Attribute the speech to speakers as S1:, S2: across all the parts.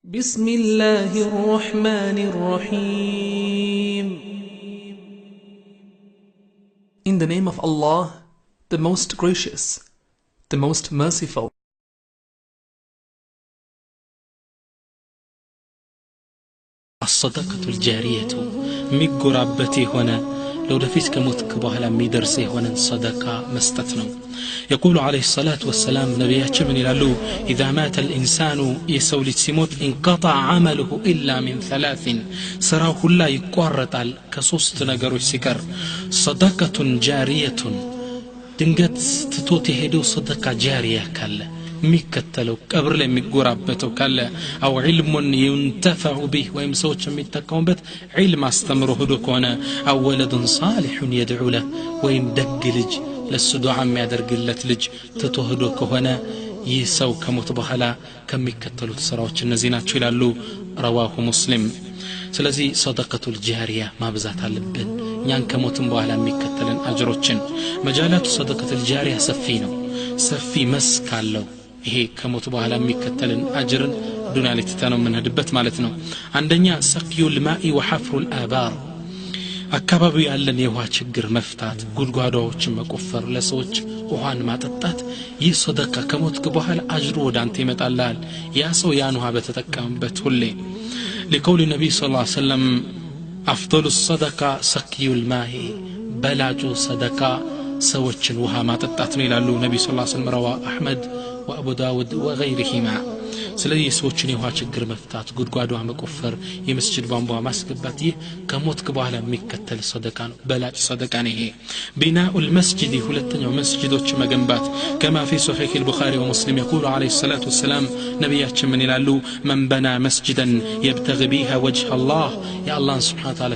S1: بسم الله الرحمن الرحيم. In the name of Allah, the most gracious, the most merciful.
S2: الصدقة الجارية ميقرابتي هنا لو دفيت كموتك بوهلا ميدرسي هنا صدقة مستثنو. يقول عليه الصلاة والسلام نبياتش من يلالو إذا مات الإنسان يسولي سيموت انقطع عمله إلا من ثلاث سراه لا يقارطال كسوست نغروش سكر صدقة جارية ድንገት ትቶት የሄደው ሰደቃ ጃሪያ ካለ የሚከተለው ቀብር ላይ የሚጎራበተው ካለ አው ዒልሙን ينتفع به ወይም ሰዎች የሚጠቀሙበት ዒልም አስተምሮ ሄዶ ከሆነ አው ወለዱን ሳሊሁን يدعو له ወይም ደግ ልጅ ለሱ ዱዓ የሚያደርግለት ልጅ ትቶ ሄዶ ከሆነ ይህ ሰው ከሞት በኋላ ከሚከተሉት ስራዎች እነዚህ ናቸው ይላሉ ረዋሁ ሙስሊም። ስለዚህ ሰደቀቱል ጃሪያ ማብዛት አለብን እኛን ከሞትም በኋላ የሚከተልን አጅሮችን። መጃላቱ ሰደቀቱል ጃሪያ ሰፊ ነው፣ ሰፊ መስክ አለው። ይሄ ከሞት በኋላ የሚከተልን አጅርን ዱንያ ላይ ተተነው የምንሄድበት ማለት ነው። አንደኛ ሰቅዩል ማኢ ወሐፍሩል አባር፣ አካባቢው ያለን የውሃ ችግር መፍታት፣ ጉድጓዶችን መቆፈር፣ ለሰዎች ውሃን ማጠጣት። ይህ ሰደቃ ከሞትክ በኋላ አጅሩ ወደ አንተ ይመጣልሃል። ያ ሰው ያን ውሃ በተጠቀመበት ሁሌ لقول النبي صلى الله عليه وسلم أفضل الصدقة سقي الماء بلاجو صدقة سوتشن وها ما تطاتني لالو النبي صلى الله عليه وسلم رواه أحمد وأبو داود وغيرهما. ስለዚህ ሰዎችን የውሃ ችግር መፍታት፣ ጉድጓዷ መቆፈር፣ የመስጂድ ቧንቧ ማስገባት ይህ ከሞትክ በኋላ የሚከተል ሰደቃ ነው፣ በላጭ ሰደቃ ነው። ይሄ ቢናኡል መስጂድ ሁለተኛው መስጂዶች መገንባት كما في صحيح البخاري ومسلم يقول عليه الصلاة والسلام ነብያችን ምን ይላሉ? من بنى مسجدا يبتغي بها وجه الله يا الله سبحانه وتعالى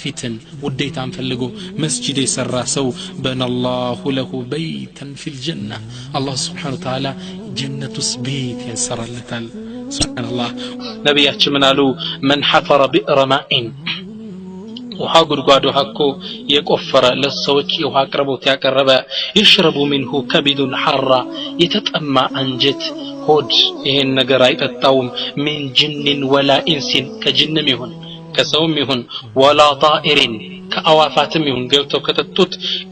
S2: ፊትን ውዴታን ፈልጎ መስጂድ የሰራ ሰው بنى الله له بيتا في الجنة الله سبحانه وتعالى جنة بيت يسرلتال سبحان الله. ነብያችን ምን አሉ? من حفر بئر ماء ውሃ ጉድጓድ ሀኮ የቆፈረ ለሰዎች የውሃ አቅርቦት ያቀረበ ይሽረቡ منه كبد حرة የተጠማ አንጀት ሆድ ይሄን ነገር አይጠጣውም። من جن ولا انس ከጅንም ይሁን ከሰውም ይሁን ولا طائر ከአዋፋትም ይሁን ገብተው ከተጡት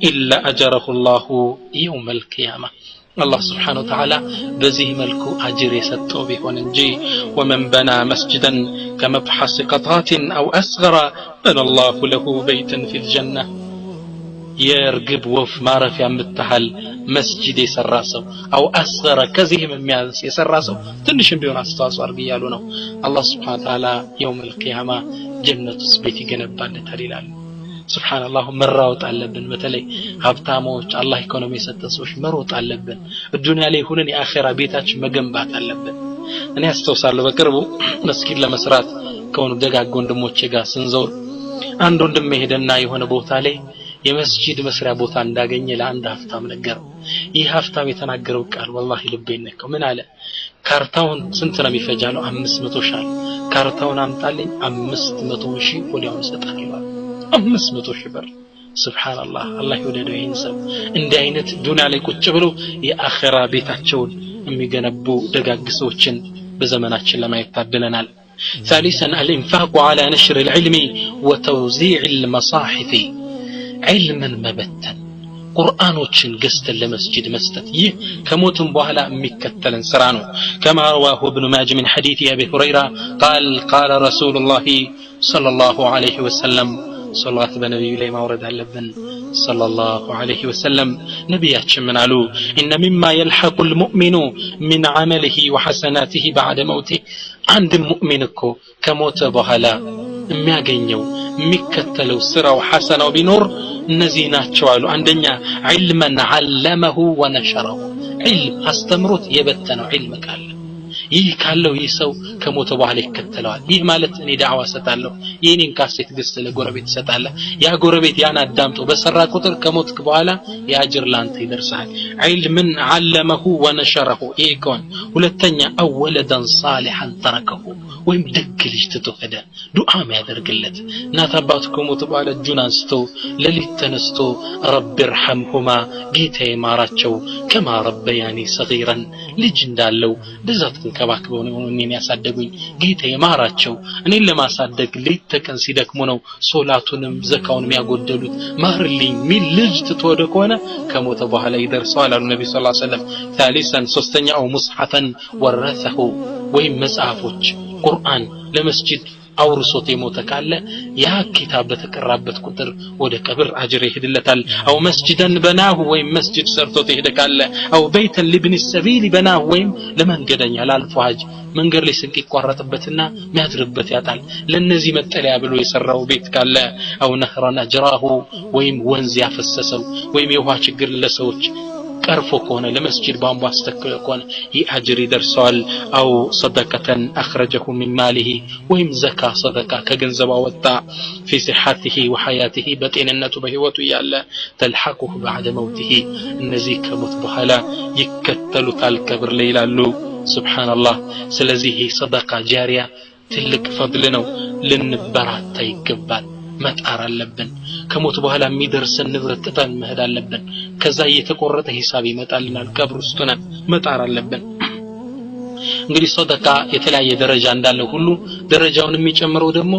S2: إلا أجره الله يوم القيامة الله سبحانه وتعالى بزيه ملكو أجر يسطو بيهون انجي. ومن بنى مسجدا كمبحث قطرات أو أصغر بنى الله له بيتا في الجنة يرقب وف مارف يمتحل مسجد يسراسو أو أصغر كزيه من مياس يسراسو تنشن بيون أستاذ أرقيالونو الله سبحانه وتعالى يوم القيامة جنة سبيتي جنبان لتريلال. سبحان الله مروت አለብን። በተለይ ሀብታሞች አላህ ኢኮኖሚ ሰጠሶች መሮጥ አለብን። በዱንያ ላይ ሆነን የአኺራ ቤታችን መገንባት አለብን። እኔ አስተውሳለሁ በቅርቡ መስጊድ ለመስራት ከሆኑ ደጋግ ወንድሞቼ ጋር ስንዞር አንድ ወንድም ሄደና የሆነ ቦታ ላይ የመስጊድ መስሪያ ቦታ እንዳገኘ ለአንድ ሀብታም ነገረው። ይህ ሀብታም የተናገረው ቃል ወላሂ ልቤን ነካው። ምን አለ? ካርታውን ስንት ነው የሚፈጃለው? 500 ሺህ። ካርታውን አምጣልኝ 500 ሺህ ወዲያውኑ እሰጥሃለሁ። 500 ሺህ ብር። ሱብሃንአላህ አላህ ይወደደው ይህን ሰው። እንዲህ አይነት ዱንያ ላይ ቁጭ ብሎ የአኺራ ቤታቸውን የሚገነቡ ደጋግ ሰዎችን በዘመናችን ለማየት ታድለናል። ثالثا الانفاق على نشر العلم وتوزيع المصاحف علما مبتن ቁርአኖችን ገዝተን ለመስጂድ መስጠት ይህ ከሞትም በኋላ የሚከተልን ስራ ነው። كما رواه ابن ماجه من حديث ابي هريره قال قال رسول الله صلى الله عليه وسلم صلوات بنبي لي مورد አለብን صلى الله عليه وسلم ነብያችን ምን አሉ? ان مما يلحق المؤمن من عمله وحسناته بعد موته አንድ ሙእሚን እኮ ከሞተ በኋላ የሚያገኘው የሚከተለው ስራው ሐሰናው ቢኖር እነዚህ ናቸው አሉ። አንደኛ ዒልመን ዓለመሁ ወነሸረሁ፣ ዒልም አስተምሮት የበተነው ዒልም ካለ ይህ ካለው ይህ ሰው ከሞተ በኋላ ይከተለዋል። ይህ ማለት እኔ ዳዕዋ ሰጣለሁ የኔን ካሴት ገዝተህ ለጎረቤት ሰጣለህ። ያ ጎረቤት ያን አዳምጦ በሰራ ቁጥር ከሞትክ በኋላ ያጅር ላንተ ይደርሳል። ዒልምን ዓለመሁ ወነሸረሁ ይህ ከሆነ። ሁለተኛ አወለደን ሳሊሐን ተረከሁ፣ ወይም ደግ ልጅ ትተወደ ዱዓ የሚያደርግለት እናት አባቱ ከሞቱ በኋላ እጁን አንስቶ ለሊት ተነስቶ ረቢ ርሐምሁማ ጌታዬ ማራቸው ከማ ረበያኒ ሰጊራን ልጅ እንዳለው እንደዛ ተንከባክበው ነው እኔን ያሳደጉኝ ጌታዬ ማራቸው እኔን ለማሳደግ ሌት ተቀን ሲደክሙ ነው ሶላቱንም ዘካውንም ያጎደሉት ማርልኝ ሚል ልጅ ትተወደ ከሆነ ከሞተ በኋላ ይደርሰዋል አሉ ነብዩ ሰለላሁ ዐለይሂ ወሰለም ثالثا ሶስተኛው ሙስሐፈን ወረሰሁ ወይም መጽሐፎች ቁርአን ለመስጂድ አውርሶት የሞተ ካለ ያ ኪታብ በተቀራበት ቁጥር ወደ ቀብር አጅር ይሄድለታል አው መስጂድን በናሁ ወይም መስጂድ ሰርቶት ይሄድ ካለ አው በይተን ለብን السبيل በናሁ ወይም ለመንገደኛ ላልፎ ሀጅ መንገድ ላይ ስንቅ ይቋረጥበትና የሚያድርበት ያጣል ለነዚህ መጠለያ ብሎ የሰራው ቤት ካለ አው ነህራን አጅራሁ ወይም ወንዝ ያፈሰሰው ወይም የውሃ ችግር ለሰዎች ቀርፎ ከሆነ ለመስጂድ ቧንቧ አስተክሎ ከሆነ ይአጅር ይደርሰዋል አው ሰደቀተን አخرجه من ماله ወይም ዘካ ሰደቃ ከገንዘብ አወጣ في صحته وحياته በጤንነቱ በህይወቱ ያለ ተልሐቁሁ بعد موته እነዚህ ከሞት በኋላ ይከተሉታል ቀብር ላይ ይላሉ ሱብሃንአላህ ስለዚህ ሰደቃ ጃሪያ ትልቅ ፈድል ነው ልንበራታ ይገባል መጣር አለብን ከሞት በኋላ የሚደርሰን ንብረት ተጠን መሄድ አለብን ከዛ እየተቆረጠ ሂሳብ ይመጣልናል ቀብር ውስጥ ነን መጣር አለብን እንግዲህ ሰደቃ የተለያየ ደረጃ እንዳለው ሁሉ ደረጃውን የሚጨምረው ደግሞ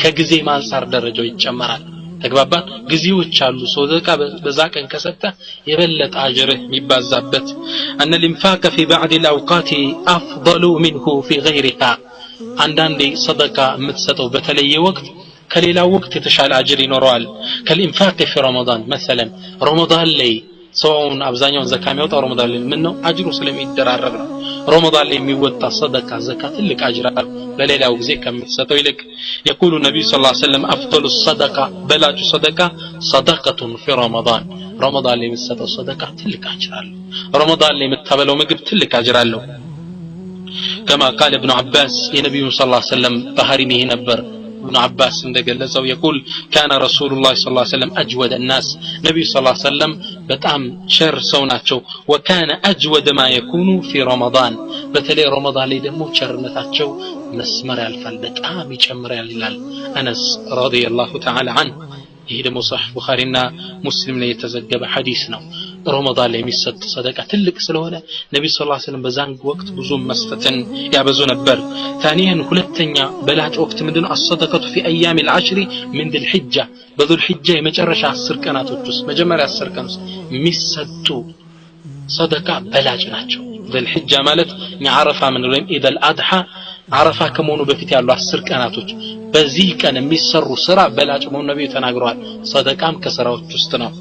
S2: ከጊዜ ማንሳር ደረጃው ይጨመራል ተግባባን ጊዜዎች አሉ ሰደቃ በዛ ቀን ከሰጠ የበለጠ አጅር የሚባዛበት ان الانفاق في بعض الاوقات افضل منه في غيرها አንዳንዴ ሰደቃ የምትሰጠው በተለየ ወቅት ከሌላ ወቅት የተሻለ አጅር ይኖረዋል ከልኢንፋቅ في رمضان مثلا رمضان ላይ ሰውን አብዛኛውን ዘካ የሚያወጣው ረመዳን ላይ ምን ነው አጅሩ ስለሚደራረብ ነው ረመዳን ላይ የሚወጣ ሰደቃ ዘካ ትልቅ አጅር አለው በሌላው ጊዜ ከምትሰጠው ይልቅ يقول النبي صلى الله عليه وسلم افضل الصدقه بلاج صدقه صدقه في رمضان رمضان ላይ የምትሰጠው ሰደቃ ትልቅ አጅር አለው ረመዳን ላይ የምታበለው ምግብ ትልቅ አጅር አለው كما قال ابن عباس النبي صلى الله عليه وسلم بحرمه ነበር ابن عباس እንደገለጸው يقول كان رسول الله صلى الله عليه وسلم اجود الناس نبي صلى الله عليه وسلم በጣም ቸር ሰው ናቸው وكان اجود ما يكون في رمضان በተለይ ረመዳን ላይ ደግሞ ቸርነታቸው መስመር ያልፋል በጣም ይጨምራል ይላል አነስ رضي الله تعالى عنه ይሄ ደግሞ صحيح ቡኻሪና ሙስሊም ላይ የተዘገበ ሐዲስ ነው ረመዳን ላይ የሚሰጥ ሰደቃ ትልቅ ስለሆነ ነብዩ ሰለላሁ ዐለይሂ ወሰለም በዛን ወቅት ብዙ መስጠትን ያበዙ ነበር ثانيا ሁለተኛ በላጭ ወቅት ምንድነው الصدقه في ايام العشر من ذي الحجه በذو الحجه የመጨረሻ 10 ቀናቶች ውስጥ መጀመሪያ 10 ቀን ውስጥ የሚሰጡ ሰደቃ በላጭ ናቸው ذي الحجه ማለት የዓረፋ ምን ወይም ኢድ አልአድሃ ዓረፋ ከመሆኑ በፊት ያሉ 10 ቀናቶች በዚህ ቀን የሚሰሩ ስራ በላጭ መሆኑን ነብዩ ተናግረዋል ሰደቃም ከስራዎች ውስጥ ነው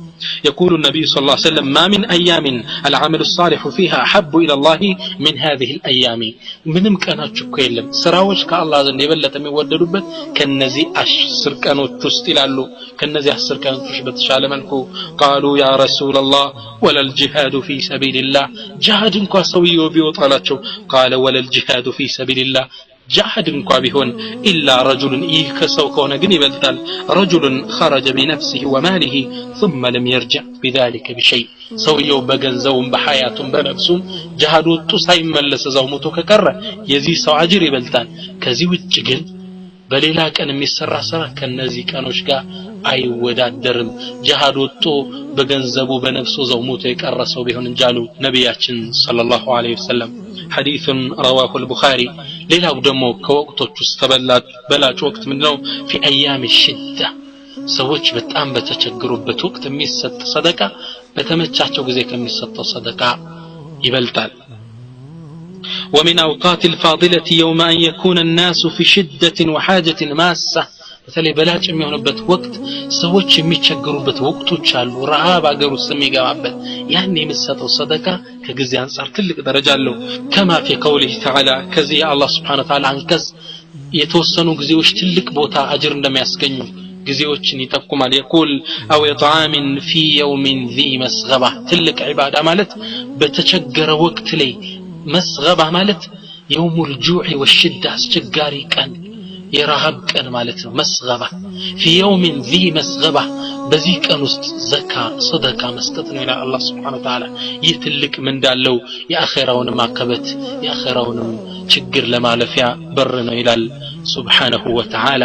S2: يقول النبي صلى الله عليه وسلم ما من ايام العمل الصالح فيها احب الى الله من هذه الايام ምንም ቀናች እኮ የለም ስራዎች ከአላህ ዘንድ የበለጠ የሚወደዱበት ከነዚህ 10 ቀኖች ውስጥ ይላሉ ከነዚህ 10 ቀኖች በተሻለ መልኩ قالوا يا رسول الله ولا الجهاد في سبيل الله جهاد እንኳን ሰውየው ቢወጣላቸው قال ولا الجهاد في سبيل الله جهاد እንኳን ቢሆን الا رجل ይህ ከሰው ከሆነ ግን ይበልጣል رجل خرج بنفسه وماله ثم لم يرجع بذلك بشيء ሰውየው በገንዘቡም በሐያቱም በነፍሱም جهاد ወጥቶ ሳይመለስ እዛው ሞቶ ከቀረ የዚህ ሰው አጅር ይበልጣል ከዚህ ውጭ ግን በሌላ ቀን የሚሰራ ስራ ከነዚህ ቀኖች ጋር አይወዳደርም جهاد ወጥቶ በገንዘቡ በነፍሱ እዛው ሞቶ የቀረሰው ቢሆን እንጃሉ ነብያችን ሰለላሁ ዐለይሂ ወሰለም حديث رواه البخاري ሌላው ደግሞ ከወቅቶች ውስጥ በላጭ ወቅት ምንድነው في ايام الشده ሰዎች በጣም በተቸገሩበት ወቅት የሚሰጥ ሰደቃ በተመቻቸው ጊዜ ከሚሰጠው ሰደቃ ይበልጣል ومن اوقات الفاضله يوم ان يكون الناس في شده وحاجه ماسه በተለይ በላጭ የሚሆንበት ወቅት ሰዎች የሚቸገሩበት ወቅቶች አሉ ረሃብ አገር ውስጥ የሚገባበት ያን የሚሰጠው ሰደቃ ከጊዜ አንፃር ትልቅ ደረጃ አለው كما في قوله تعالى ከዚህ አላህ Subhanahu Wa Ta'ala አንቀጽ የተወሰኑ ጊዜዎች ትልቅ ቦታ አጅር እንደሚያስገኙ ጊዜዎችን ይጠቁማል يقول او اطعام في يوم ذي مسغبه ትልቅ ዒባዳ ማለት በተቸገረ ወቅት ላይ مسغبه ማለት يوم الجوع والشده አስቸጋሪ ቀን የረሃብ ቀን ማለት ነው መስገባ في يوم ذي مسغبه በዚህ ቀን ውስጥ ዘካ ሰደቃ መስጠት ነው ይላል አላህ Subhanahu Wa Ta'ala ይህ ትልቅ ምን እንዳለው የአኺራውን ማከበት የአኺራውን ችግር ለማለፊያ በር ነው ይላል ሱብሓነሁ ወተዓላ